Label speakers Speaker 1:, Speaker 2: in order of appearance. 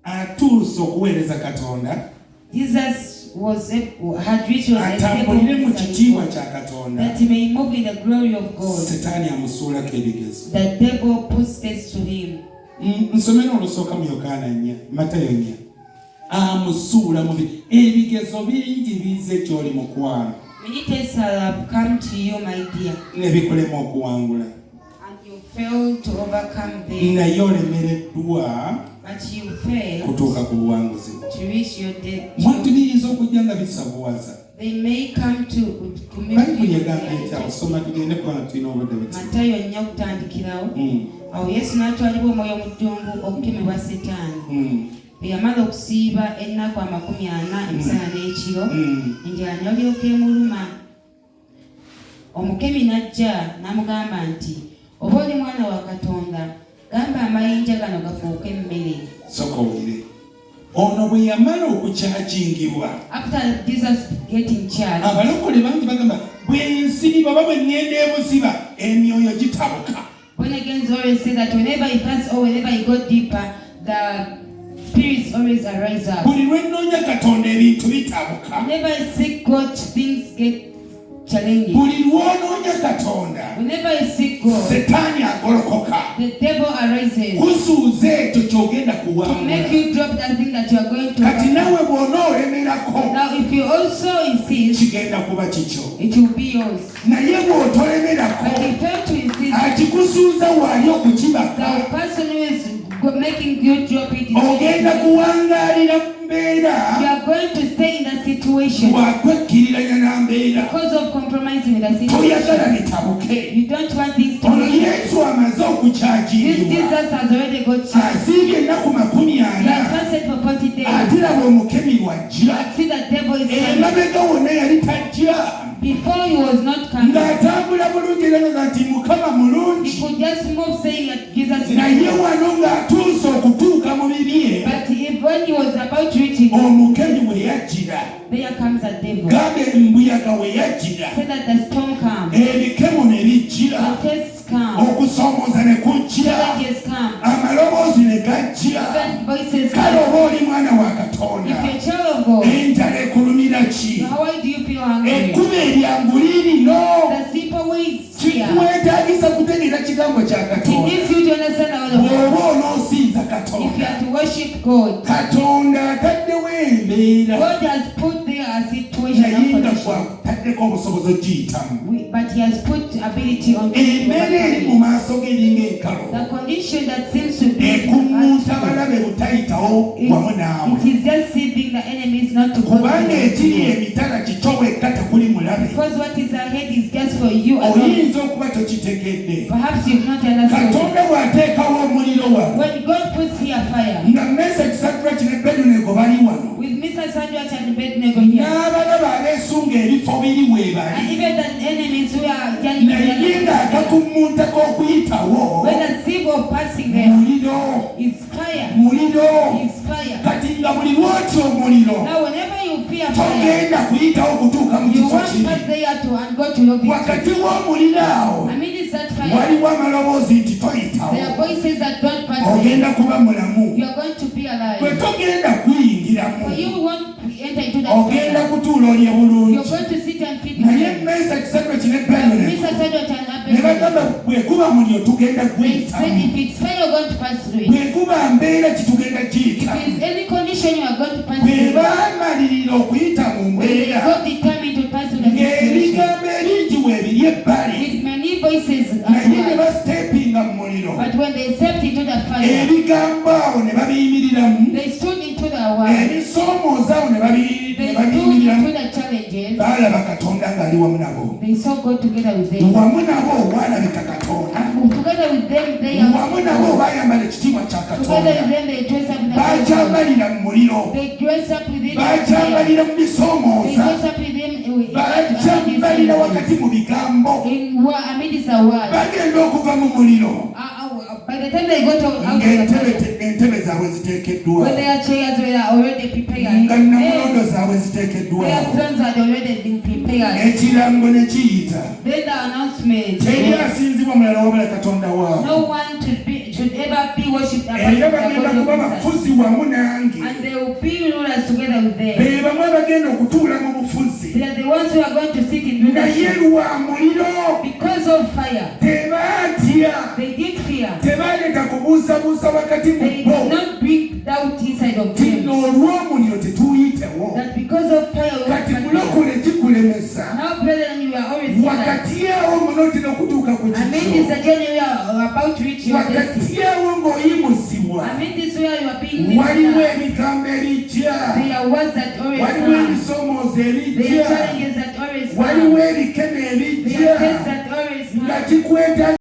Speaker 1: atuusa okuweereza Katonda.
Speaker 2: Jesus had reached
Speaker 1: atambulire mu kitiibwa kya Katonda.
Speaker 2: That he may move in the glory of God.
Speaker 1: Setaani amusuulako ebigezo.
Speaker 2: The devil puts tests to him.
Speaker 1: Nsomera olusooka mu Yokaana 4, Matayo 4. Amusuula mu ebigezo bingi bize gy'oli mukwano.
Speaker 2: Many tests have come to you, my dear.
Speaker 1: Ne bikulema okuwangula.
Speaker 2: And you fail to overcome them.
Speaker 1: Naye olemereddwa
Speaker 2: but you fail
Speaker 1: kutuuka ku buwanguzi.
Speaker 2: To reach your death.
Speaker 1: Muntu biyinza okujja nga bisabuwaza.
Speaker 2: They may come to
Speaker 1: Bayibuli egamba etya osoma tugende kubanga tulina obudde buti.
Speaker 2: Matayo 4 okutandikirawo. Awo Yesu n'atwalibwa omwoyo omujjungu okukemebwa Setaani. Bwe yamala okusiiba ennaku 40 emisana n'ekiro, enjala n'eryoka emuluma. Omukemi n'ajja n'amugamba nti, oba oli mwana wa Katonda, gamba amayinja gano gafuuke emmere.
Speaker 1: Sooka owulire. Ono bwe yamala okukyajingibwa.
Speaker 2: After Jesus getting charged.
Speaker 1: Abalokole bangi bagamba bwe nsiba baba bwe ŋŋenda ebuziba emyoyo gitabuka.
Speaker 2: Born again always say that whenever you pass or whenever you go deeper, the spirits always arise up.
Speaker 1: Buli lwennoonya Katonda ebintu bitabuka.
Speaker 2: Whenever you seek God, things get challenging.
Speaker 1: Buli lw'onoonya Katonda,
Speaker 2: whenever you seek God,
Speaker 1: Setaani agolokoka.
Speaker 2: The devil arises.
Speaker 1: Kusuuza ekyo ky'ogenda kuwangula.
Speaker 2: To make you drop that thing that you are going to.
Speaker 1: Kati naawe bw'onoolemerako.
Speaker 2: Now if you also insist,
Speaker 1: kigenda kuba kikyo.
Speaker 2: It will be yours.
Speaker 1: Naye bw'otolemerako.
Speaker 2: But if you fail to insist,
Speaker 1: akikusuuza wali okukibaka.
Speaker 2: The person who is making you drop it.
Speaker 1: Ogenda kuwangaalira mu mbeera.
Speaker 2: You are going to stay in that situation.
Speaker 1: Wakwekkiriranya na mbeera.
Speaker 2: Because of compromising with the situation.
Speaker 1: Toyagala bitabuke.
Speaker 2: You don't want things to
Speaker 1: ono Yesu amaze okukyajingibwa.
Speaker 2: This Jesus has already got you.
Speaker 1: Asiibye ennaku 40.
Speaker 2: He has fasted for 40 days.
Speaker 1: Ate laba omukemi wajja.
Speaker 2: See the devil is coming.
Speaker 1: Emabega wonna yali tajja.
Speaker 2: Before he was not coming.
Speaker 1: Ng'atambula bulungi era nti Mukama mulungi.
Speaker 2: He could just move saying that Jesus is.
Speaker 1: Naye wano ng'atuuse okutuuka mu bibye.
Speaker 2: But if when he was about to reach him,
Speaker 1: omukemi bwe yajjira.
Speaker 2: There comes a devil.
Speaker 1: Gambe embuyaga we yajjira.
Speaker 2: Say that the storm comes.
Speaker 1: Ebikemo ne bijjira.
Speaker 2: The tests come.
Speaker 1: Okusoomooza ne kujja.
Speaker 2: Challenges come.
Speaker 1: Amaloboozi ne gajja.
Speaker 2: Even voices
Speaker 1: kale
Speaker 2: come.
Speaker 1: oba oli mwana wa Katonda.
Speaker 2: If you're a child of God,
Speaker 1: enjala ekulumira ki?
Speaker 2: how do you feel hungry?
Speaker 1: Ekkubo eryangu liirino.
Speaker 2: The simple way is here.
Speaker 1: Kikwetaagisa kutegeera kigambo kya Katonda.
Speaker 2: It needs you to understand the word of God.
Speaker 1: Bw'oba onoosinza Katonda.
Speaker 2: If you are to worship God,
Speaker 1: Katonda ataddewo embeera.
Speaker 2: God has put there a situation and condition.
Speaker 1: Taddeko obusobozi ogiyitamu.
Speaker 2: But he has put ability on
Speaker 1: embeera eri mu maaso g'eringa enkalo.
Speaker 2: the condition that seems to be
Speaker 1: ekummuuta balabe butayitawo wamu naawe.
Speaker 2: It is just saving the enemies not to go.
Speaker 1: Kubanga ekiri emitala kikyo wekka tekuli mulabe.
Speaker 2: Because what is ahead is just for you alone.
Speaker 1: Oyinza okuba tokitegedde.
Speaker 2: Perhaps you've not understood.
Speaker 1: Katonda bw'ateekawo omuliro wano.
Speaker 2: When God puts here fire.
Speaker 1: Nga Mesaki Sadraki ne Abeduneego bali wano.
Speaker 2: With Mr. Sadraki and Abednego here.
Speaker 1: N'abalaba abeesunga ebifo biri we bali.
Speaker 2: And even the enemies who are standing there.
Speaker 1: Naye ng'akakummuntako okuyitawo.
Speaker 2: When the sieve of passing there.
Speaker 1: Muliro.
Speaker 2: Is fire.
Speaker 1: Muliro.
Speaker 2: Is fire.
Speaker 1: Kati nga buli lwotya omuliro.
Speaker 2: Now whenever you fear fire,
Speaker 1: togenda kuyitawo kutuuka mu
Speaker 2: you
Speaker 1: kifo
Speaker 2: won't
Speaker 1: kiri.
Speaker 2: pass there to and go to your victory.
Speaker 1: Wakati w'omuliro awo.
Speaker 2: I mean it's that fire.
Speaker 1: Waliwo amaloboozi nti toyitawo.
Speaker 2: There are voices that don't pass.
Speaker 1: Ogenda kuba mulamu.
Speaker 2: You are going to be alive.
Speaker 1: Bwe togenda kuyingiramu.
Speaker 2: For you won't enter into that
Speaker 1: ogenda
Speaker 2: fire.
Speaker 1: kutuula olye bulungi.
Speaker 2: You're going to sit and feed
Speaker 1: naye
Speaker 2: them.
Speaker 1: Mesaki Sadraki ne Abeduneego ne bagamba bwekuba muliro tugenda
Speaker 2: They said
Speaker 1: kuyitamu.
Speaker 2: if it's fire you're going to pass through it.
Speaker 1: Bwekuba mbeera kitugenda
Speaker 2: If
Speaker 1: kiyitamu.
Speaker 2: it's any condition you are going to pass
Speaker 1: bwe
Speaker 2: through it.
Speaker 1: baamalirira okuyita mu
Speaker 2: When they
Speaker 1: mbeera
Speaker 2: got determined to pass through the situation.
Speaker 1: ng'ebigambo ebingi weebiri ebbali.
Speaker 2: With many voices as
Speaker 1: naye ne
Speaker 2: well.
Speaker 1: basiteepinga mu muliro.
Speaker 2: But when they stepped into the fire,
Speaker 1: ebigambo awo ne babiyimiriramu.
Speaker 2: they stood into the word.
Speaker 1: Ebisoomooza awo ne
Speaker 2: They stood
Speaker 1: babiyimiramu.
Speaker 2: into the challenges.
Speaker 1: Baalaba Katonda ng'ali wamu nabo.
Speaker 2: They saw God together with them.
Speaker 1: Wamu nabo waalabika Katonda.
Speaker 2: Together with them, they are.
Speaker 1: Wamu nabo baayambala ekitiibwa kya
Speaker 2: Together with
Speaker 1: Katonda.
Speaker 2: them, they dress up in the fire.
Speaker 1: Baakyambalira mu muliro.
Speaker 2: They dress up with it.
Speaker 1: Baakyambalira mu
Speaker 2: They
Speaker 1: bisoomooza.
Speaker 2: dress up with them.
Speaker 1: Baakyambalira wakati mu bigambo.
Speaker 2: In what I mean is a word.
Speaker 1: Bagenda okuva mu muliro.
Speaker 2: By the time they got out of the fire,
Speaker 1: ng'entebe zaabwe ziteekeddwa.
Speaker 2: when their chairs were already prepared,
Speaker 1: nga namulondo zaabwe
Speaker 2: their
Speaker 1: ziteekeddwawo.
Speaker 2: thrones had already been prepared.
Speaker 1: Ekirango ne kiyita.
Speaker 2: Then the announcement.
Speaker 1: Teri asinzibwa mulala wabula Katonda waabwe.
Speaker 2: No one should ever be worshipped apart
Speaker 1: Era
Speaker 2: from the
Speaker 1: bagenda
Speaker 2: God of
Speaker 1: kuba bafuzi wamu nange.
Speaker 2: And they will be rulers together with them.
Speaker 1: Be bamwe abagenda okutuula mu bufuzi.
Speaker 2: They are the ones who are going to sit in
Speaker 1: naye
Speaker 2: leadership.
Speaker 1: lwa muliro
Speaker 2: Because of fire.
Speaker 1: tebaatya.
Speaker 2: They did fear.
Speaker 1: Tebaleka kubuusabuusa wakati mu
Speaker 2: They
Speaker 1: bo.
Speaker 2: did not bring doubt inside of them.
Speaker 1: Tino olw'omuliro tetuyitewo.
Speaker 2: That because of fire we
Speaker 1: Kati
Speaker 2: will
Speaker 1: mulokole kikulemesa.
Speaker 2: Now, brethren, you are always here.
Speaker 1: Wakati awo munotera okutuuka ku
Speaker 2: I mean,
Speaker 1: kikyo.
Speaker 2: this journey we are about to reach your destiny.
Speaker 1: Wakati awo ng'oyimuzibwa.
Speaker 2: I mean, this where you are being
Speaker 1: waliwo
Speaker 2: lifted up.
Speaker 1: ebigambo ebijja.
Speaker 2: There are words that always
Speaker 1: waliwo
Speaker 2: come.
Speaker 1: ebisoomoozo
Speaker 2: There
Speaker 1: ebijja.
Speaker 2: are challenges that always
Speaker 1: waliwo
Speaker 2: come.
Speaker 1: ebikeme
Speaker 2: There are
Speaker 1: ebijja.
Speaker 2: tests that always
Speaker 1: nga
Speaker 2: come.
Speaker 1: kikweta